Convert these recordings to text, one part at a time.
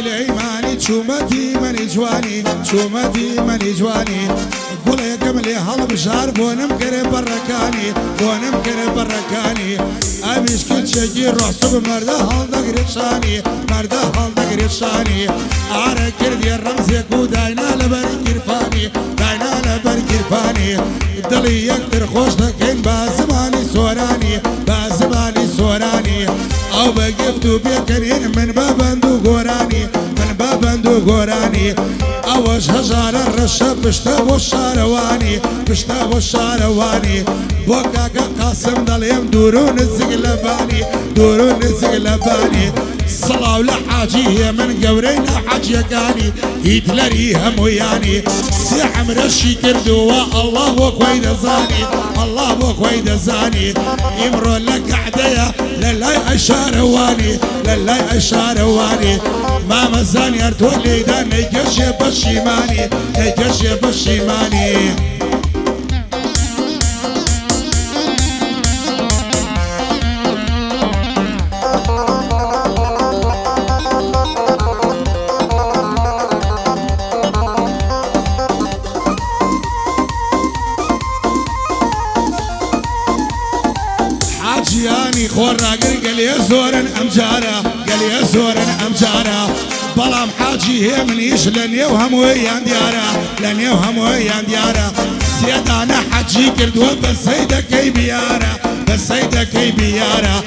سليماني شومتي من جواني شومتي من جواني قول يا كملي هل بشار بونم كري بركاني بونم كري بركاني أبيش كل شيء روح صب مرده هل دقرشاني مرده هل دقرشاني عارك كردي الرمز يكو داينا لبري كرفاني داينا لبري كرفاني دلي يكتر خوش دكين بازماني سوراني بازماني سوراني او بقفتو بيكنين من بابندو غوراني من بابندو غوراني اوش هجار الرشب بشتابو الشارواني بشتابو الشارواني بوكاكا قاسم دليم دورون الزقلباني دورون الزقلباني صلاة لحاجي هي من قورينا حاجيكاني هيتلري هموياني سي عمر الشي كردوا الله وكويد زاني الله وكويد زاني يمرو لك عديا للاي اشارواني للاي اشارواني ما مزاني ارتولي دا نيكشي بشيماني نيكشي بشيماني حاجياني خور راقر قال يا زورن امجارة قال يا زورن امجارة بلام حاجي هي من يش لن يوهم ويان ديارة لن يوهم ويان ديارة سيدانا حاجي كردوا بس هيدا كي بيارة بس هيدا كي بيارة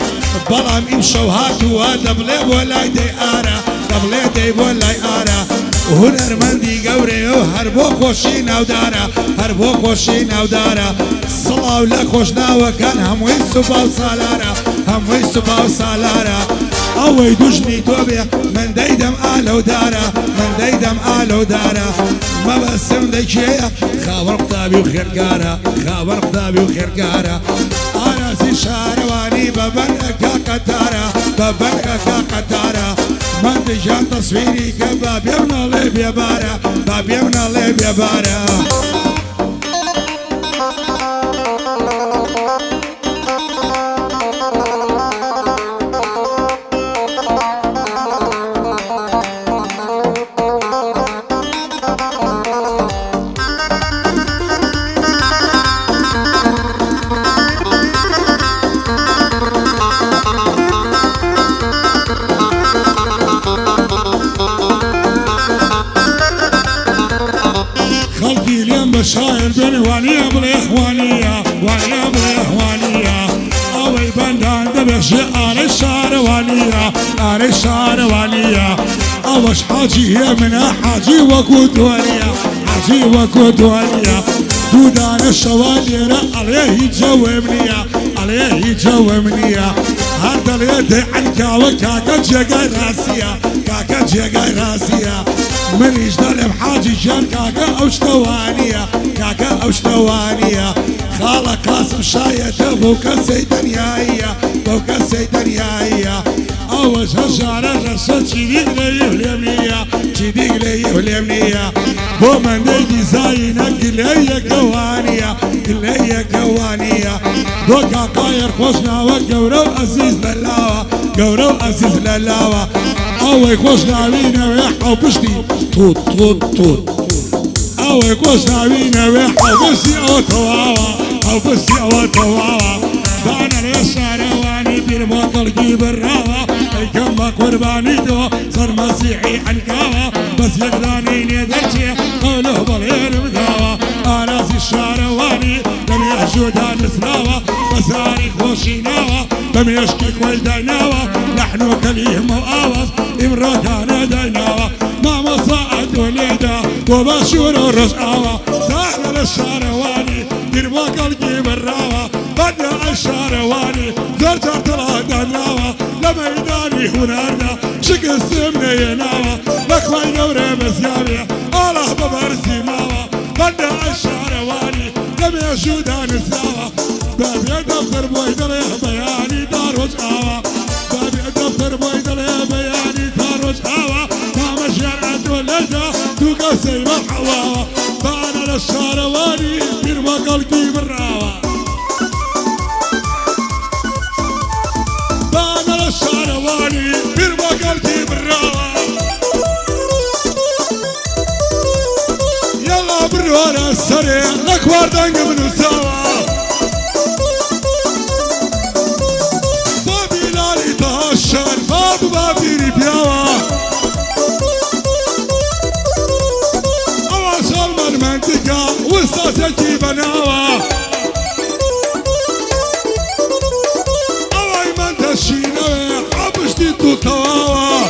بلام امشوا هاتوا دبلي ولا ديارة دبلي دي ولا يارة هنر مندي قوري هربو خوشي نودارة هربو خوشي نودارة صلاة ولا خوشنا وكان هموي سبا وصالارة هموي سبا وصالارة اوي دوجني توبي من ديدم آلو دارة من ديدم آلو دارة ما بسم ديكيا خابر قطابي وخير قارة خابر قطابي وخير قارة انا زي شارواني ببنكا قطارة ببنكا قطارة من دجان تصويري كباب يبنى لي بيبارة باب يبنى لي بيبارة شاير بين وانيا بالاخوانيه وانيا بالاخوانيه اوي بندان دبش على الشاروانيه على الشاروانيه اوش حاجي هي من حاجي وكودوانيه حاجي وكودوانيه دودان الشوالير عليه جوامنيه عليه جوامنيه هذا اليد عنك وكاكا جاكا راسيه كاكا جاكا راسيه من يجدل بحاجي جان كاكا اوش توانيه كاكا اوش توانيه خالة قاسم شاية بوكا سيدنياية بوكا سيدنياية اوش هجار الرشد شديق ليه اليمنية شديق ليه اليمنية بو من ديدي زاينة قلية قوانية قلية قوانية بوكا قاير خوشنا وقورو عزيز للاوة قورو عزيز للاوة اوي خوشنا بينا ويحو بشتي توت توت توت اوي خوشنا بينا ويحو بشتي او تواوا او بشتي او تواوا بانا للشارواني بالموطل جيب الراوة يكمك قرباني دو صار مسيحي حنكاوة بس يقداني ندرشي قوله بالغير مداوة انا زي الشارواني لم يحجودها نسلاوة بساري خوشي ناوة لم يشكيك والديناوة نحن كليه مؤاوص امرتنا ديناوة ما مصاعد وليدا وبشور الرشعاوة داخل الشارواني درباك الجيب الراوة بدأ الشارواني زرجة طلع دناوة لما يداني هنانا شك السمنة يناوة لكوي قوري بزيابي الله ببرسي ماوة بدأ الشارواني لم يشودها نساوة بابي الدفتر بويدل يا بياني دار وجعاوة بابي الدفتر بويدل يا بياني دار وجعاوة ما مشير ولده توقع سيما حواوة فأنا للشارواني برمق القيب الراوة فأنا للشارواني برمق القيب الراوة ورا السريع لك واردنق من وساوى بابي لالي تهشر بابي ريبياوى أواصل من منطقة وسطتي بناوى أواي من تشينوي عبشتي تطواوى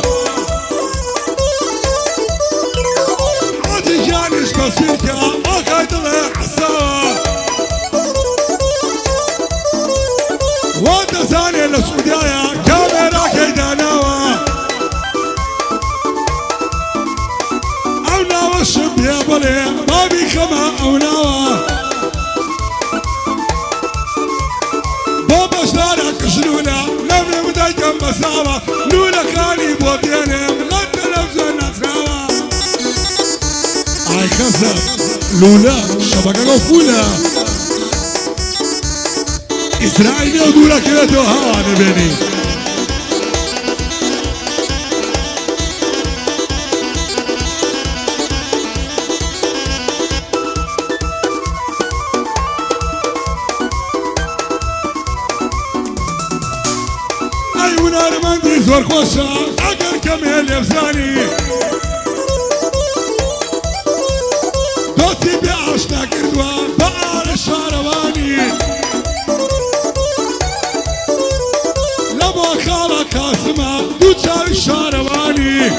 عادي جانيش بسيركا أخاي طلع حساوى وانت ثاني للسعودية كاميرا كيداناوى أونا والشب يا بلي ما بيخما أوناوى بابا شارك شلولا نمي مدايكم بساوى لولا خالي بودينم لن تلفزن أسراوى آي خسر لولا شبكة قفولة إسرائيل ودولا كيتو هوا نبيني أيونا رماندي زور خوشا أقر كميل يفزاني دوتي بعشنا كردوا بقال الشارواني لما خالا كاسمة دوتشاوي الشارواني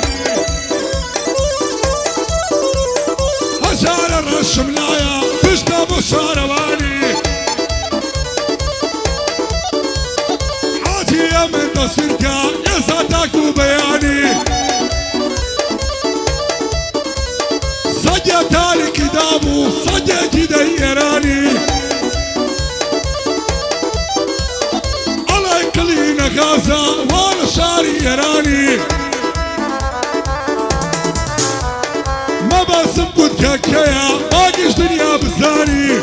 هشار الرشملايا بشتابو الشارواني عاتية من تصيركا يساتاكو بياني صجة تالي كدابو صجة جدا يراني الله يكلينا غازة وانا شاري يراني ما باسم قد كاكايا باقيش دنيا بزاني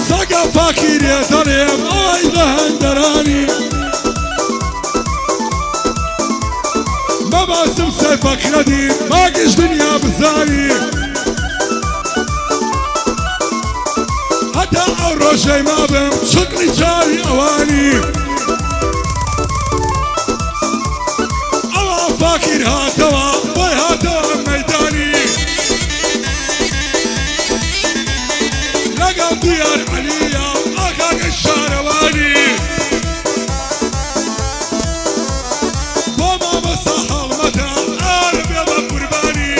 ساقا فاكير يا ظليم اي غهندراني ما باسم سيفك رديم باقيش دنيا بزاني حتى الرجي ما بم شكلي جاري اواني اوا فاكر هاتوا باي هاتوا ميداني لقى ديار عليا اخاك الشارواني وما مسح المدى عارف يا قرباني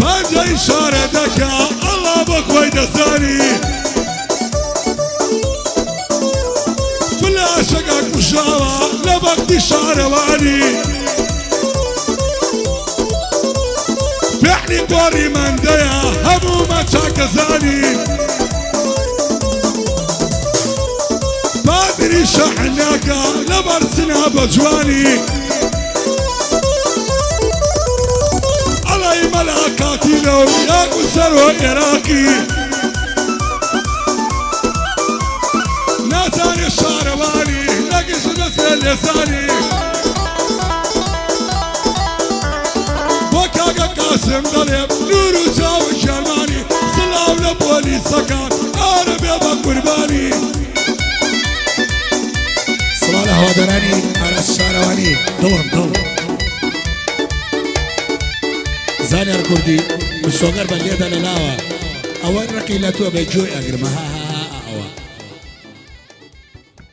فانجي شاردك الله بكوي دساني بلا شقك مشاوى لبقدي شارواني فعلي بوري من ديا همو ما تشاكزاني بادري شحناك لبرسنا بجواني علي ملاكاتي لو ياكو سرو إراكي ناساني الشارواني لقيش نسل لساني وكاكا قاسم ضليب نورو جاوي شرماني صلاو لبولي سكان عارب يا قرباني صلاة هودراني على الشارواني دوم زاني الكردي مشوغر بليدا للاوة أول ركي لا تو بيجوي أجر ما